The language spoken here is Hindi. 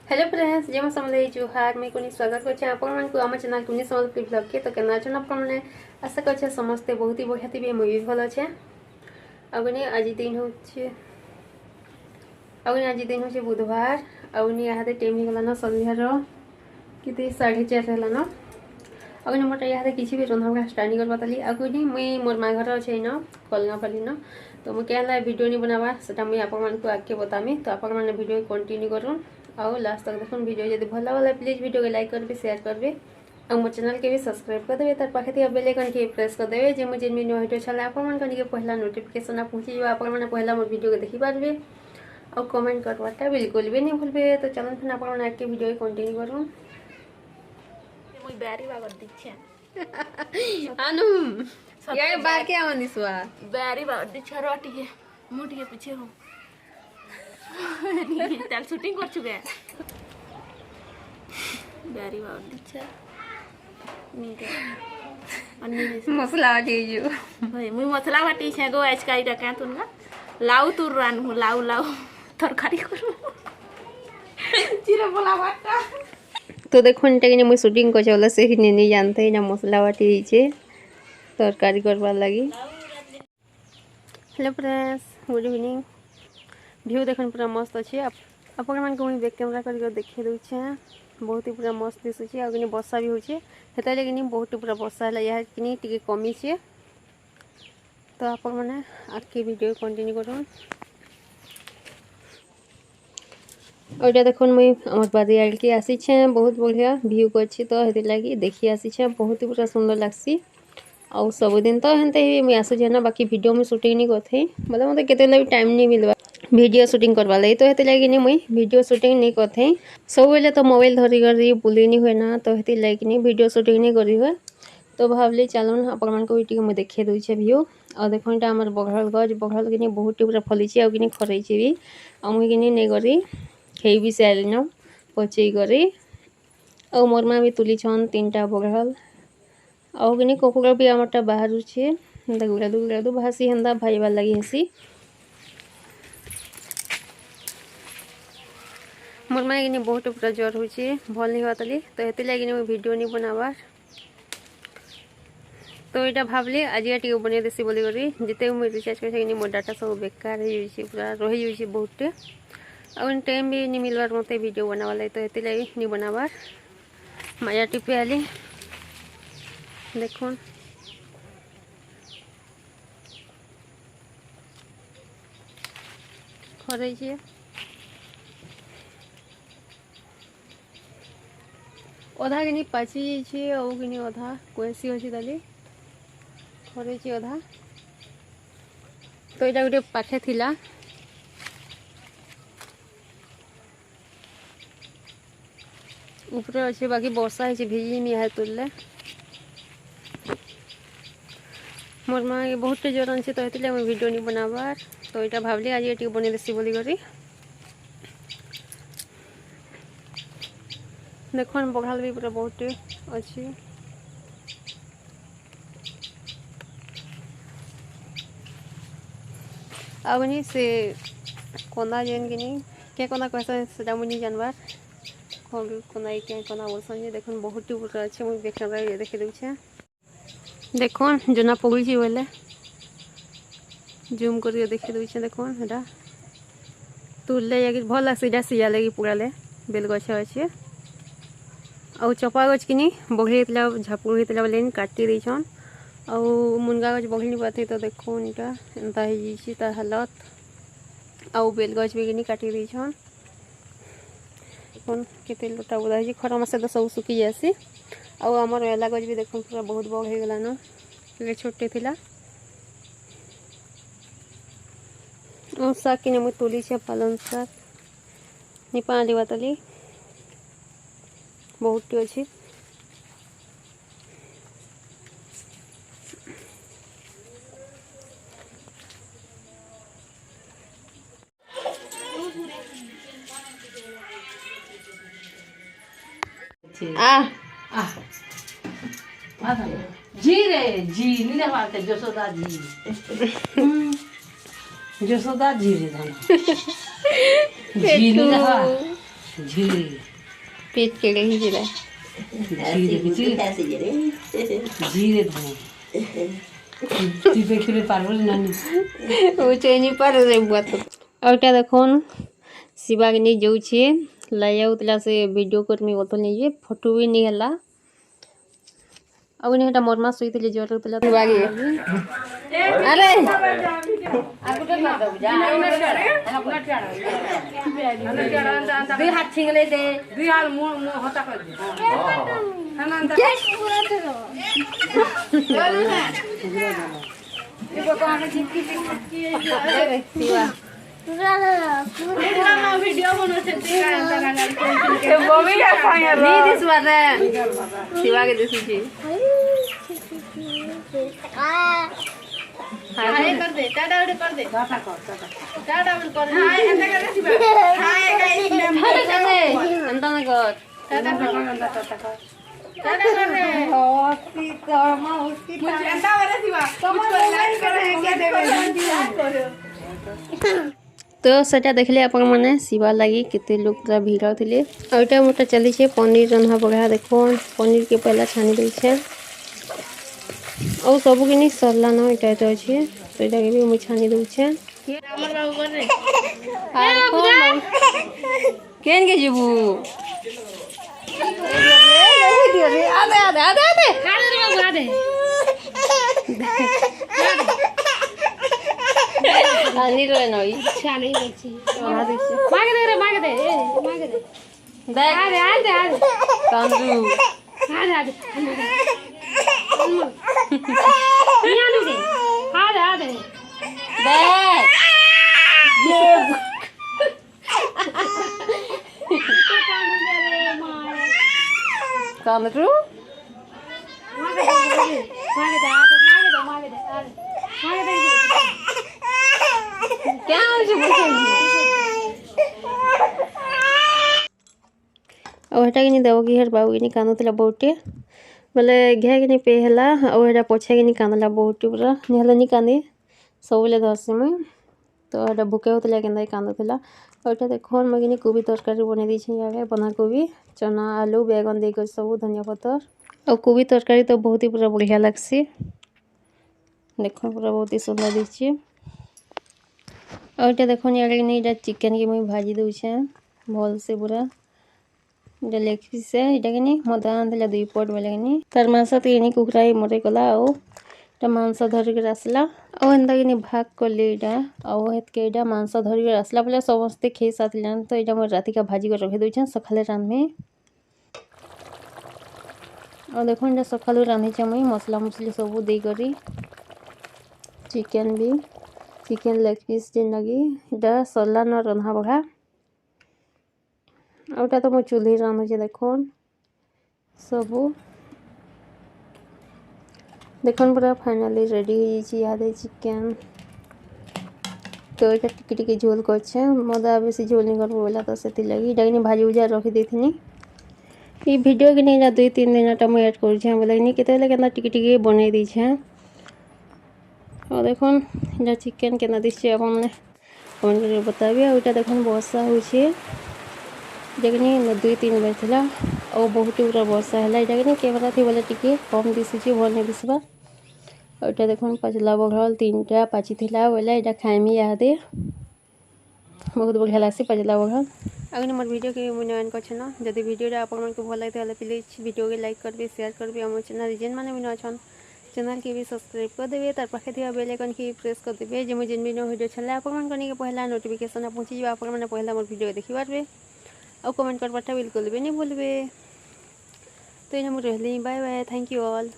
हेलो फ्रेंड्स जय समले जुहार मैं कोनी स्वागत करछे आपण मन को हमर चैनल कुनी समल ब्लॉग के तो केना अछन आपण माने आशा करछे समस्त बहुत ही बढ़िया थिबे मुई भी भल छे अगने आज दिन होचे बुधवार अगने याते टाइम ही गला न संध्यार किते 4:30 हला न अगने मोटा याते किछि भी रंधा स्टार्टिंग कर बताली अगने मुई मोर मा घर छै न कलना फली न तो मु केला वीडियो नि बनावा सेटा मुई आपण मन को आके बतामी तो आपण माने वीडियो कंटिन्यू करूँ और लास्ट तक देखो वीडियो जब भल लगे प्लीज वीडियो को लाइक करबे शेयर करबे और मोर चैनल के भी सब्सक्राइब कर देबे तार पाखे थे बेल आइकन के प्रेस कर देबे जे मुझे न्यू वीडियो छला आपन मन के पहला नोटिफिकेशन पहुंची जाबे आपन मन पहला मोर वीडियो को देखि पारबे और कमेंट करवाटा बिल्कुल भी नहीं भूलबे तो चलन फिर आपन मन के वीडियो कंटिन्यू करूं मुई बैरी बागर दिच्छे अनु यार बार के आवन दिसवा बैरी बागर दिच्छे रोटी के मुठी के पीछे हो ताल शूटिंग कर चुके बैरी बागर दिच्छे मसला वाटी जो भाई मुई मसला वाटी छे गो आज काईटा का तुनगा लाउ तुर रान हूं लाउ लाउ तरकारी करू चिरा बोला वाटा तो देखो इनटा कि मुई शूटिंग को चला से ही नहीं जानते ना मसला वाटी छे तरकारी करबा लागि। Hello friends good evening view देखन पूरा मस्त अच्छे आपण मन को बैक कैमरा करके देखे दउछे बहुत ही पूरा मस्त दिसुचे आ किनी वर्षा भी होचे हेता लेकिन बहुत पूरा वर्षा है या किनी टिके कमी छे तो आपण माने आके वीडियो कंटिन्यू करूँ और देखो मुई हमर बादी आइल के आसी छे बहुत बढ़िया व्यू को अच्छी तो हेते लागी देखि आसी छे बहुत ही पूरा सुंदर लागसी और सब दिन तो हेनते ही मुई आसु जे ना बाकी वीडियो में शूटिंग नहीं करथे मतलब मते केते भी टाइम नहीं मिलवा वीडियो शूटिंग करवा लगी तो हेते लागी नहीं मुई वीडियो शूटिंग नहीं करथे सब बेले तो मोबाइल धरी करी बुली नहीं हुए ना तो हेते लागी नहीं वीडियो शूटिंग नहीं करी हुए तो भावली चलन आपण मन को वीडियो में देखे दउ छे व्यू और देखो इटा हमर बघल गज बघल किनी बहुत पूरा फली छे और किनी खरई छे भी और मुई किनी नहीं करी खेई भी साइल न पचई करी और मोर मां भी तुली छन तीनटा बघल और किनी कुकुर भी हमरटा बाहर छे गुड़ा दू भासी हंदा भाईबा लगी हेसी मोर मां किनी बहुत पूरा ज्वर होचे भल नहीं होतली तो हेते लागी मैं वीडियो नहीं बनावा तो यहाँ भावली आज टी बन देसी बोली करी जिते मुझे रिचार्ज कर मोर डाटा सब बेकार हो पूरा रही जाए बहुत और टाइम भी नहीं मिलवार मत वीडियो बनावा लगे तो ये लगे नहीं बनावार माया टिपे आली देखो खरे छे अधा कि पाची जाइए और कि अधा कोसी अच्छी ताली खरे छे अधा तो यहाँ गोटे पाखे थिला ऊपर अच्छे बाकी वर्षा है भिजी नहीं है तुल्ले मोर माँ ये बहुत ज्वर अच्छे तो ये वीडियो नहीं बनावार तो यहाँ भावली आज ये बन देसी बोली करी देख बघाल भी पूरा बहुत अच्छी आनी से कंदा जेन कि क्या कंदा कहसा मुझे जानबार कंदा क्या कंदा बोलसन देख बहुत पूरा अच्छे मुझे बेक देखे दूचे देख जना पगुल बोले जूम कर देखे दूचे देख यहाँ तुल्ले जाकि भल लगे सीजा लगी पुराले बेल गछ अच्छे और चपा गछ कि बघे झापुर होता बोले काटी देछन और मुनगा गछ बघी नहीं पाते तो देखो इटा एंता है तार हालत आउ बेल गछ भी कि काटी देछन केते लोटा बुदा है खरा मासे तो सब सुखी जासी और आमर एला गछ भी देखो पूरा बहुत बड़ हो गला न छोटे थिला और साग कि मुझे तुली छे पालन साग निपा आली बातली बहुत अच्छी जी रे जी नीले मारते जसोदा जी जसोदा जी रे जाना जी नीले झीरे पेट के ही जिला झीरे धो তুই দেখলে পারবো না उचैनी पर रे बात औटा देखोन शिवा के नहीं जाऊ छे लाई आउतला से वीडियो करमी बोतल नहीं जे फोटो भी नहीं हला अब नहीं हटा मोरमा सोईतले जोर उतला बागी अरे দুই হাত ছিংলে দে দুই হাত মুখ হতা করে দে वीडियो बनोछे शिवा के देसी छी हाय कर दे टाटा उड़ कर दे টাটা কর টাটা टाटा उड़ कर दे हाय ऐसा कर शिवा हाय गाइस अरे करे अंता न कर टाटा कर টাটা কর टाटा कर दे हॉस्पी कर्मा उसकी मुझे ऐसा वाला शिवा मुझको लाइक करे क्या देवे तो सेटा देखले अपन माने शिवा लगी केते लोग पूरा भीड़ थिले ओटा मोटा चली छे पनीर रन्हा बघा देखो पनीर के पहला छानी दे छे और सब के नहीं सरला ना इटा तो छे तो इटा के भी मु छानी दउ छे हमर बाबू कर रे आर कोन केन के जीबू आदे आदे आदे आदे खाने रे बाबू आदे आनी रे नई छानी बच्ची आदे मांग दे रे मांग दे देख आदे आदे आदे कांदू आदे आदे यानी दे आदे आदे देख कांदू क्या हो जे और हटा के नहीं देव कि हर बाबू नहीं कांदुला बहुटे बोले घे के नहीं पे हला और हटा पोछे के नहीं कांदला बहुटे पूरा नहीं हला नहीं कांदे सबले धरसे में तो हटा भूखे होतला केंदा कांदुला ओटा देखो मगिनी कोबी तरकारी बने दी छी आगे बंधा कोबी चना आलू बैगन दे कर सब धनिया पत्तर और कोबी तरकारी तो बहुत ही पूरा बढ़िया लगसी देखो पूरा बहुत ही सुंदर दिखी और इटा देखो नहीं इटा चिकन के मुई भाजी दउ छे भल से पूरा इटा लेग पीस है इटा के नहीं मदा आंधला दुई पट बेले के नहीं तार मांस तो ये नहीं कुकराई मरे गला और इटा मांस धर के आसला और एंता के नहीं भाग करले इटा और हेत के इटा मांस धर के आसला बोले समस्ते खे साथ लेन तो इटा मोर राति का भाजी कर रखे दउ छे सखाले रान में और देखो इटा सखालु रांधे छे मुई मसला मसली सब दे करी चिकन भी चिकन लेग पीस जेन लगी इटा सरला न रंधा बघा ओटा तो मो चूल्ही रांधु छे देखो सबू देखो पूरा फाइनली रेडी हो जाइए यादे चिकन तो इटा टिके टिके झोल कर मदा बेसी झोल नहीं कर बोला तो से लगी इटा नहीं भाजी उजा रखी देथिनी ये वीडियो के नहीं 2-3 मिनट मैं ऐड कर छे बोले नहीं केते ले केना टिके टिके बने दी छे और देखो इटा चिकन केना दिछे अपन ने कमेंट करके बताबी और इटा देखो वर्षा हो छे देखनी 2-3 बजे थला और बहुत पूरा वर्षा है इटा के कैमरा थी बोले टिके कम दिसी छे भल नहीं दिसबा और इटा देखो पचला बघल 3टा पाची थला बोले इटा खाइमी यादे बहुत बढ़िया लागसी पचला बघल अगर मोर वीडियो के मूल्यांकन कर छन जदि वीडियो आपन मन को भल लागे तो प्लीज वीडियो के लाइक करबे शेयर करबे हमर चैनल जेन माने बिना छन चैनल के भी सब्सक्राइब कर देबे तार पाखे दिया बेल आइकन के प्रेस कर देबे जे मुझे वीडियो छला आपन मन करने के पहला नोटिफिकेशन पहुंची जाबे आपन मन पहला मोर वीडियो देखि पारबे और कमेंट करबाटा बिल्कुल भी नहीं भूलबे तो इन रहली bye bye thank you all.